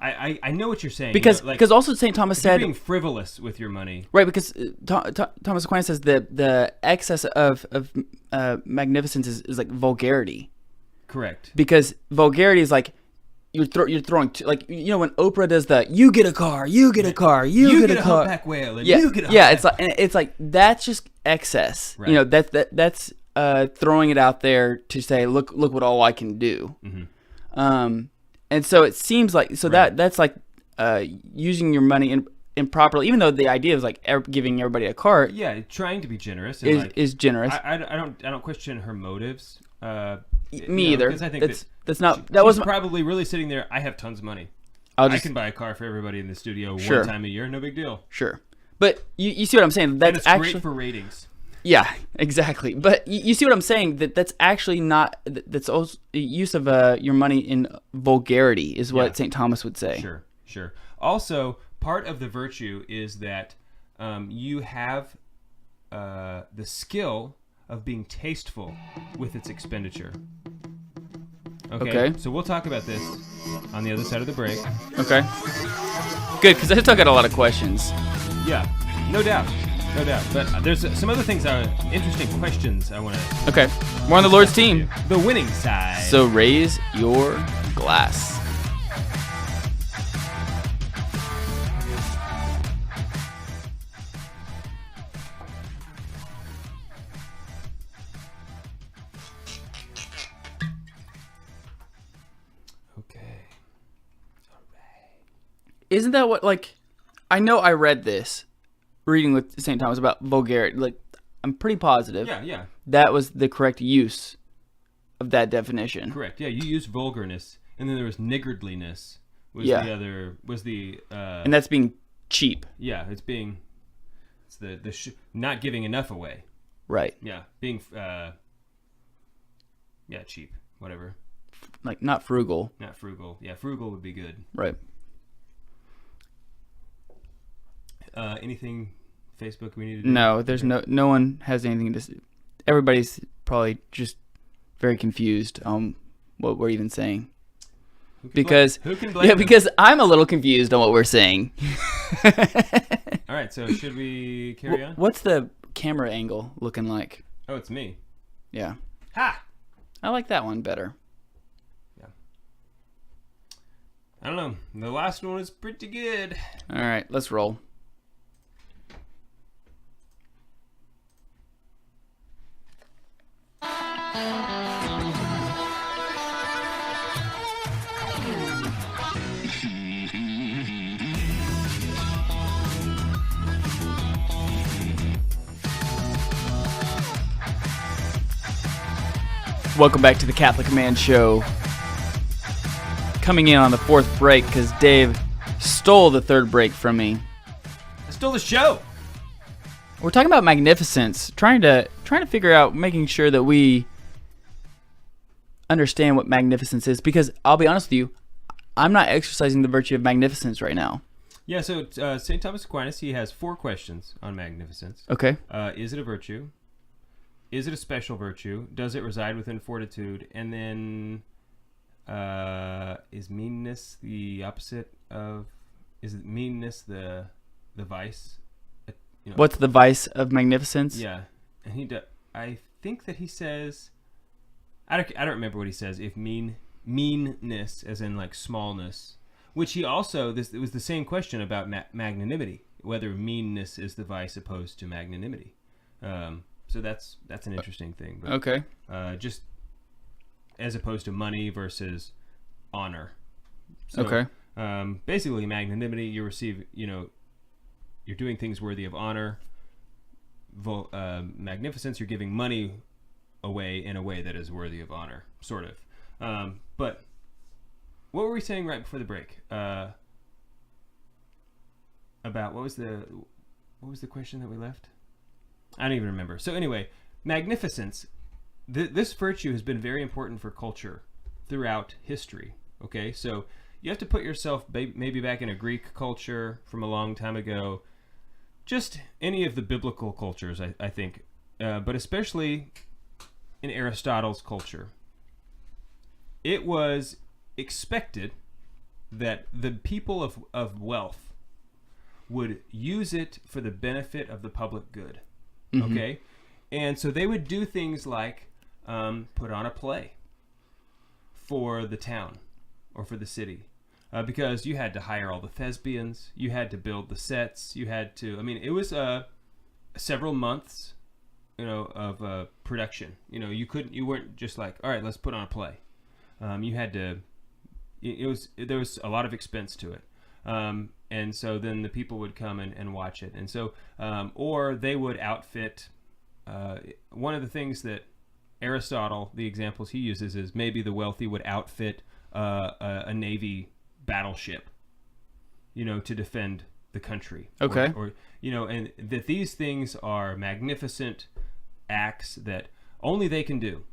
I know what you're saying. Because also St. Thomas said, you're being frivolous with your money. Right, because Thomas Aquinas says that the excess of magnificence is like vulgarity. Correct. Because vulgarity is like you're throwing like when Oprah does the you get a car, you get a car, you get a car, humpback whale, and you get a humpback. It's like that's just excess. Right. That's throwing it out there to say look what all I can do. Mm-hmm. And so it seems like that's like using your money improperly, even though the idea is like giving everybody a car. Yeah, trying to be generous is generous. I don't question her motives. Me either. Because I think that's not. That was probably really sitting there. I have tons of money. I can buy a car for everybody in the studio one time a year. No big deal. Sure, but you see what I'm saying? That's and it's actually great for ratings. Yeah, exactly. But you see what I'm saying? That's actually not. That's also use of your money in vulgarity is what St. Thomas would say. Sure. Also, part of the virtue is that you have the skill of being tasteful with its expenditure. Okay. So we'll talk about this on the other side of the break. Okay. Good, because I still got a lot of questions. Yeah, no doubt. But there's some other things, interesting questions I want to... Okay. We're on the Lord's team. The winning side. So raise your glass. isn't that what, like, I know I read this, reading with St. Thomas about vulgarity. Like, I'm pretty positive. Yeah. That was the correct use of that definition. Correct. Yeah, you used vulgarness, and then there was niggardliness. And that's being cheap. Yeah, it's not giving enough away. Right. Yeah, being cheap, whatever. Like, not frugal. Not frugal. Yeah, frugal would be good. Right. Anything Facebook we need to do? No, there's no one has anything to say. Everybody's probably just very confused on what we're even saying. Who can blame them? Because I'm a little confused on what we're saying. All right, so should we carry on? What's the camera angle looking like? Oh, it's me. Yeah. Ha! I like that one better. Yeah. I don't know. The last one was pretty good. All right, let's roll. Welcome back to the Catholic Man Show. Coming in on the fourth break because Dave stole the third break from me. I stole the show. We're talking about magnificence, trying to figure out, making sure that we understand what magnificence is. Because I'll be honest with you, I'm not exercising the virtue of magnificence right now. Yeah. So St. Thomas Aquinas, he has 4 questions on magnificence. Okay. Is it a virtue? Is it a special virtue? Does it reside within fortitude? And then, is meanness the opposite of? Is meanness the vice? What's the vice of magnificence? Yeah, and I think that he says. I don't remember what he says. If meanness, as in like smallness, which he also it was the same question about magnanimity, whether meanness is the vice opposed to magnanimity. So that's an interesting thing. But, okay. Just as opposed to money versus honor. So, okay. Basically, magnanimity, you receive, you're doing things worthy of honor. Magnificence, you're giving money away in a way that is worthy of honor, sort of. But what were we saying right before the break? About what was the question that we left? I don't even remember. So anyway, magnificence, this virtue has been very important for culture throughout history. Okay, so you have to put yourself maybe back in a Greek culture from a long time ago, just any of the biblical cultures, I think, but especially in Aristotle's culture. It was expected that the people of wealth would use it for the benefit of the public good. Okay, and so they would do things like put on a play for the town or for the city, because you had to hire all the thespians, you had to build the sets, you had to. I mean, it was several months, of production. You weren't just like, all right, let's put on a play. You had to. There was a lot of expense to it. And so then the people would come and watch it. And so, or they would outfit, one of the things that Aristotle, the examples he uses is maybe the wealthy would outfit a Navy battleship, to defend the country. Okay. Or and that these things are magnificent acts that only they can do.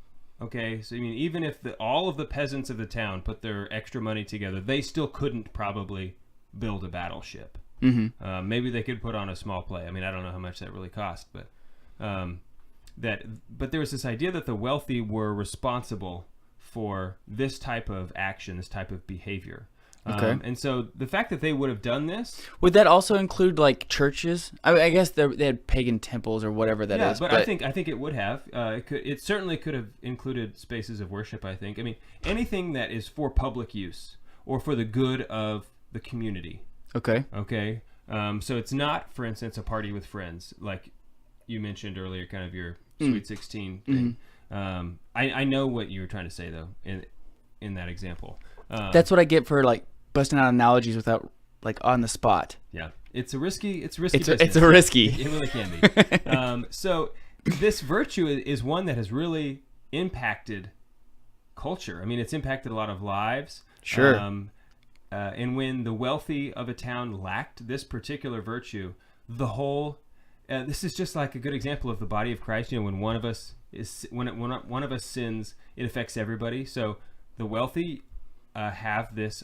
Okay, so even if all of the peasants of the town put their extra money together, they still couldn't probably build a battleship. Mm-hmm. Maybe they could put on a small play. I mean, I don't know how much that really cost, but there was this idea that the wealthy were responsible for this type of action, this type of behavior. Okay. And so the fact that they would have done this, would that also include like churches? I guess they had pagan temples or whatever that is. But I think it would have. It certainly could have included spaces of worship. I think. I mean, anything that is for public use or for the good of the community. Okay. Okay. So it's not, for instance, a party with friends, like you mentioned earlier, kind of your Sweet 16 thing. Mm-hmm. I know what you were trying to say though in that example. That's what I get for like busting out analogies without like on the spot. Yeah, it's a risky It's business. a risky. It really can be. So this virtue is one that has really impacted culture. I mean, it's impacted a lot of lives. Sure. And when the wealthy of a town lacked this particular virtue, the whole this is just like a good example of the body of Christ. You know, when one of us sins, it affects everybody. So the wealthy have this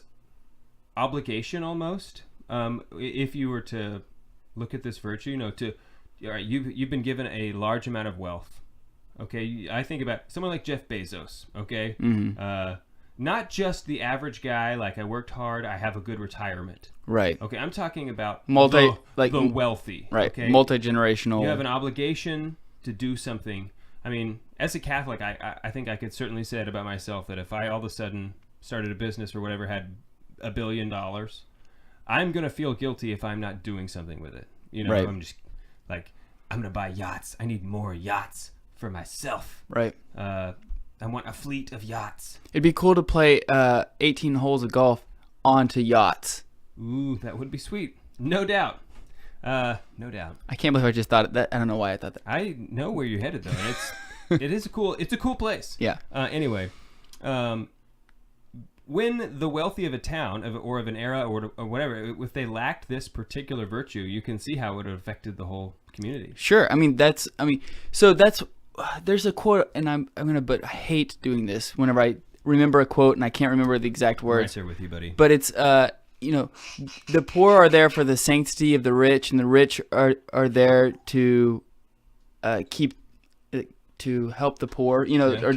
obligation almost. If you were to look at this virtue, you know, all right, you've been given a large amount of wealth. Okay, I think about someone like Jeff Bezos. Okay, not just the average guy. Like, I worked hard, I have a good retirement. Right. Okay, I'm talking about the wealthy. Right. Okay? Multi-generational. You have an obligation to do something. I mean, as a Catholic, I think I could certainly say it about myself that if I all of a sudden started a business or whatever, had $1 billion, I'm going to feel guilty if I'm not doing something with it. You know, right. I'm just like, I'm going to buy yachts. I need more yachts for myself. Right. I want a fleet of yachts. It'd be cool to play 18 holes of golf onto yachts. Ooh, that would be sweet. No doubt. No doubt. I can't believe I just thought that. I don't know why I thought that. I know where you're headed though. It's a cool place. Yeah. Anyway, when the wealthy of a town or of an era or whatever, if they lacked this particular virtue, you can see how it would have affected the whole community. Sure. There's a quote, and but I hate doing this whenever I remember a quote and I can't remember the exact words. I'm right there with you, buddy. But it's the poor are there for the sanctity of the rich, and the rich are there to to help the poor. You know, or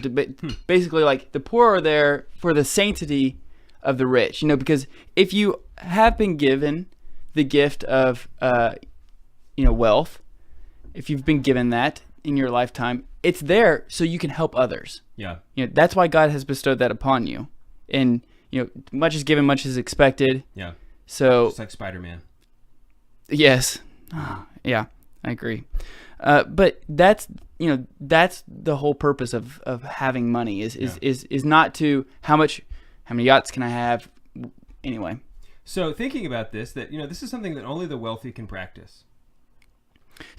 basically, like, the poor are there for the sanctity of the rich. You know, because if you have been given the gift of wealth, if you've been given that in your lifetime, it's there so you can help others. Yeah. You know, that's why God has bestowed that upon you. And, you know, much is given, much is expected. Yeah. So just like Spider-Man. Yes. Yeah, I agree. But that's the whole purpose of having money is not to how many yachts can I have anyway. So thinking about this, that, you know, this is something that only the wealthy can practice.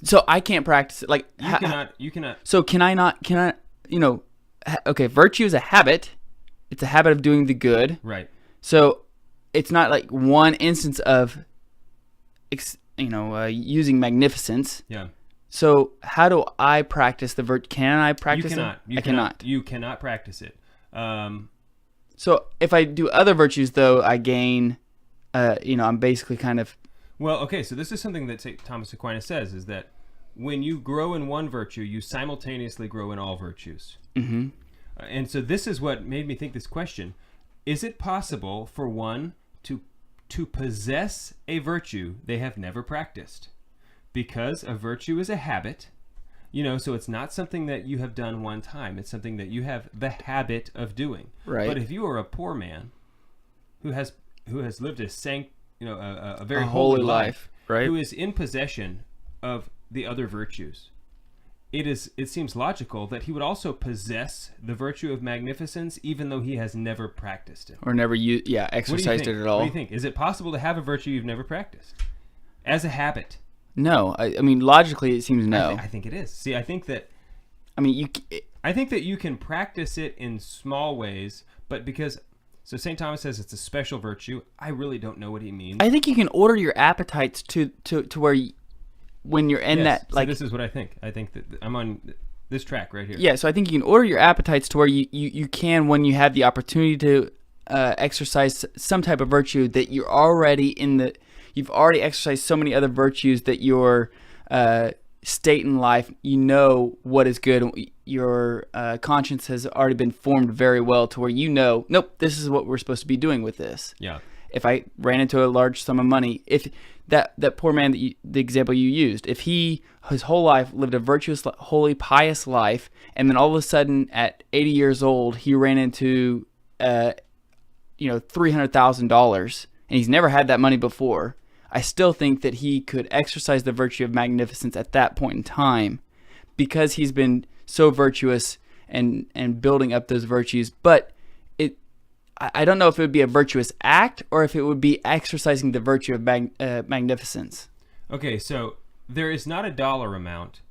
So I can't practice it. Like, you cannot. So can I not? Okay, virtue is a habit. It's a habit of doing the good. Right. So it's not like one instance of, using magnificence. Yeah. So how do I practice the virtue? Can I practice it? I cannot. You cannot practice it. So if I do other virtues, though, I gain. I'm basically kind of. Well, okay, so this is something that St. Thomas Aquinas says, is that when you grow in one virtue, you simultaneously grow in all virtues. Mm-hmm. And so this is what made me think this question. Is it possible for one to possess a virtue they have never practiced? Because a virtue is a habit, so it's not something that you have done one time. It's something that you have the habit of doing. Right. But if you are a poor man who has lived a very holy life, right? Who is in possession of the other virtues, it seems logical that he would also possess the virtue of magnificence, even though he has never practiced it or never exercised it at all. What do you think? Is it possible to have a virtue you've never practiced as a habit? No, I mean, logically it seems no. I think it is. See, I think that you can practice it in small ways, but so St. Thomas says it's a special virtue. I really don't know what he means. I think you can order your appetites to where when you're in that, like, so this is what I think. I think that I'm on this track right here. Yeah, so I think you can order your appetites to where you can, when you have the opportunity to exercise some type of virtue, that you've already exercised so many other virtues that your state in life, what is good. Your conscience has already been formed very well to where nope, this is what we're supposed to be doing with this. Yeah. If I ran into a large sum of money, if that poor man, the example you used, if he his whole life lived a virtuous, holy, pious life, and then all of a sudden at 80 years old he ran into $300,000 and he's never had that money before, I still think that he could exercise the virtue of magnificence at that point in time, because he's been so virtuous and building up those virtues. But I don't know if it would be a virtuous act or if it would be exercising the virtue of magnificence. Okay, so there is not a dollar amount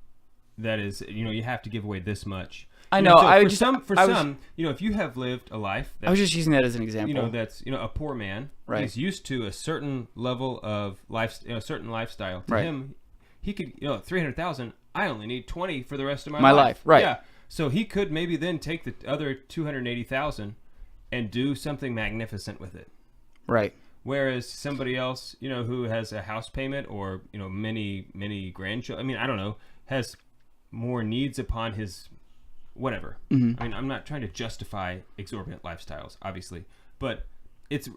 that is, you have to give away this much. I know. So for some, if you have lived a life, I was just using that as an example. That's a poor man. Right. He's used to a certain level of life, a certain lifestyle. To him, he could, 300,000. I only need 20 for the rest of my life. Right. Yeah. So he could maybe then take the other 280,000 and do something magnificent with it. Right. Whereas somebody else, who has a house payment or, many grandchildren, I don't know, has more needs upon his whatever. Mm-hmm. I'm not trying to justify exorbitant lifestyles, obviously, but it's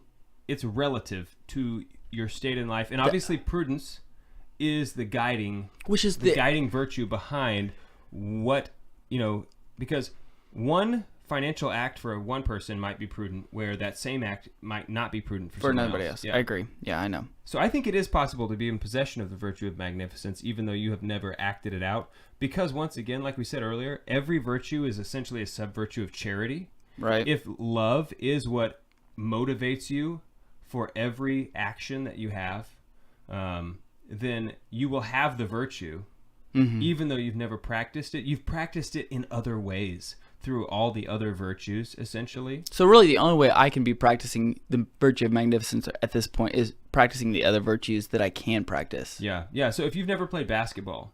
relative to your state in life. And obviously prudence is the guiding, guiding virtue behind what, because one financial act for one person might be prudent, where that same act might not be prudent for somebody else. Yeah. I agree. Yeah, I know. So I think it is possible to be in possession of the virtue of magnificence, even though you have never acted it out. Because once again, like we said earlier, every virtue is essentially a sub-virtue of charity. Right. If love is what motivates you for every action that you have, then you will have the virtue, even though you've never practiced it. You've practiced it in other ways, through all the other virtues, essentially. So really the only way I can be practicing the virtue of magnificence at this point is practicing the other virtues that I can practice. Yeah. So if you've never played basketball,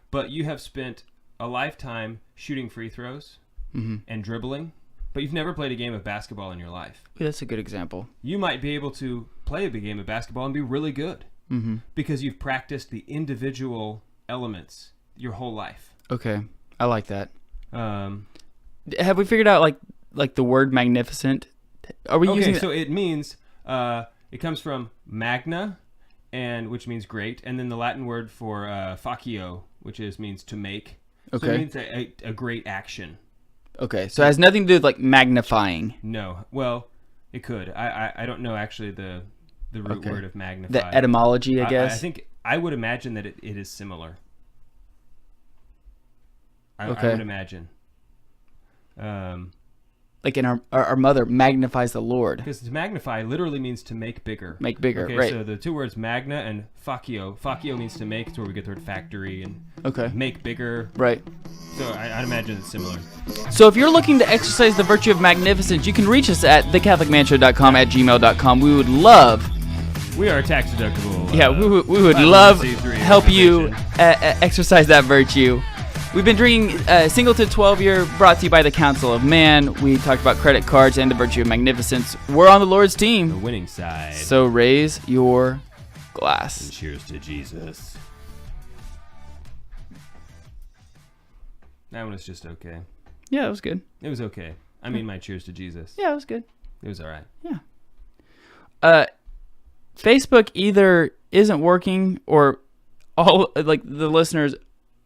but you have spent a lifetime shooting free throws and dribbling, but you've never played a game of basketball in your life. That's a good example. You might be able to play a big game of basketball and be really good because you've practiced the individual elements your whole life. Okay. I like that. Have we figured out like the word magnificent? Are we using so it means it comes from magna, which means great, and then the Latin word for facio, which means to make. Okay. So it means a great action. Okay, so it has nothing to do with like magnifying. No, well, it could. I don't know actually the root word of magnify. The etymology, I guess. I think I would imagine that it is similar. I would imagine. Like in our mother magnifies the Lord. Because to magnify literally means to make bigger. Make bigger, okay, right. So the two words magna and facio. Facio means to make. It's where we get the word factory and make bigger. Right. So I'd imagine it's similar. So if you're looking to exercise the virtue of magnificence, you can reach us at thecatholicmanshow.com at gmail.com. We would love... We are tax deductible. Yeah, we would love help you exercise that virtue. We've been drinking Singleton 12-year, brought to you by the Council of Man. We talked about credit cards and the virtue of magnificence. We're on the Lord's team. The winning side. So raise your glass. And cheers to Jesus. That one was just okay. Yeah, it was good. It was okay. I mean, my cheers to Jesus. Yeah, it was good. It was all right. Yeah. Facebook either isn't working or all like the listeners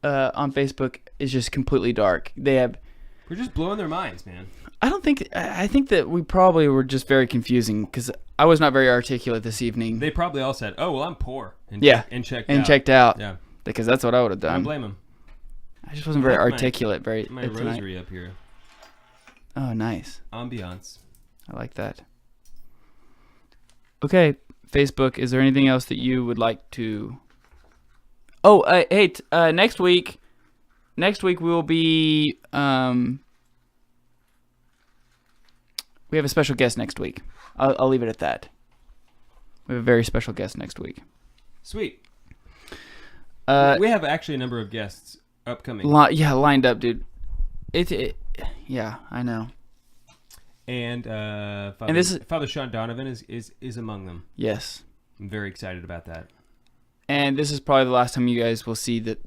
on Facebook is just completely dark. We're just blowing their minds, man. I think that we probably were just very confusing because I was not very articulate this evening. They probably all said, "Oh, well, I'm poor," and checked out. Yeah, because that's what I would have done. I don't blame them. I just wasn't very articulate. My rosary up here. Oh, nice. Ambiance. I like that. Okay, Facebook. Is there anything else that you would like to? Oh, hey! Next week we will be. We have a special guest next week. I'll leave it at that. We have a very special guest next week. Sweet. We have actually a number of guests upcoming. Lined up, dude. Yeah, I know. And Father Sean Donovan is among them. Yes. I'm very excited about that. And this is probably the last time you guys will see this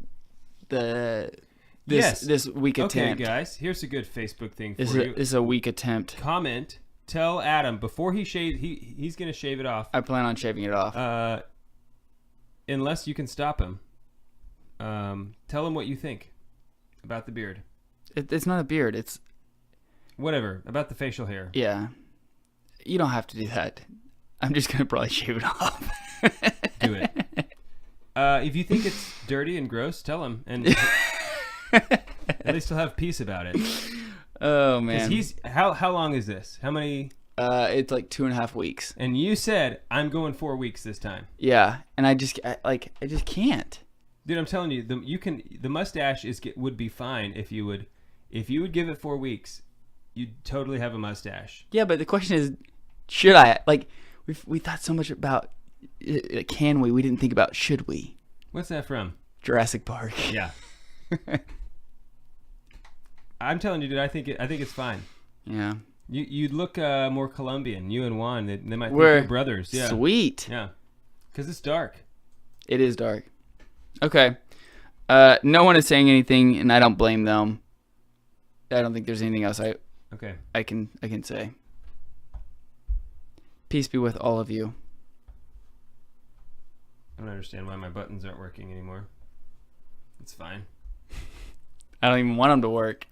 week attempt. Okay, guys, here's a good Facebook thing for you. This is a week attempt. Comment. Tell Adam before he shaves. He's gonna shave it off. I plan on shaving it off. Unless you can stop him. Tell him what you think about the beard. It's not a beard. It's whatever about the facial hair. Yeah, you don't have to do that. I'm just gonna probably shave it off. Do it. If you think it's dirty and gross, tell him, and at least he'll have peace about it. Oh man! He's how long is this? How many? It's like 2.5 weeks. And you said I'm going 4 weeks this time. Yeah, and I just can't. Dude, I'm telling you, the mustache would be fine if you would give it 4 weeks. You'd totally have a mustache. Yeah, but the question is, should I? Like, we thought so much about can we? We didn't think about should we. What's that from? Jurassic Park. Yeah. I'm telling you, dude. I think it's fine. Yeah. You'd look more Colombian. You and Juan, they might think you're brothers. Yeah. Sweet. Yeah. Because it's dark. It is dark. Okay. No one is saying anything, and I don't blame them. I don't think there's anything else I can say. Peace be with all of you. I don't understand why my buttons aren't working anymore. It's fine. I don't even want them to work.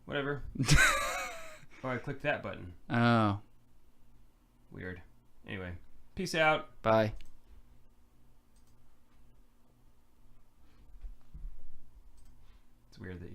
Whatever. Oh, I clicked that button. Oh. Weird. Anyway, peace out. Bye. It's weird that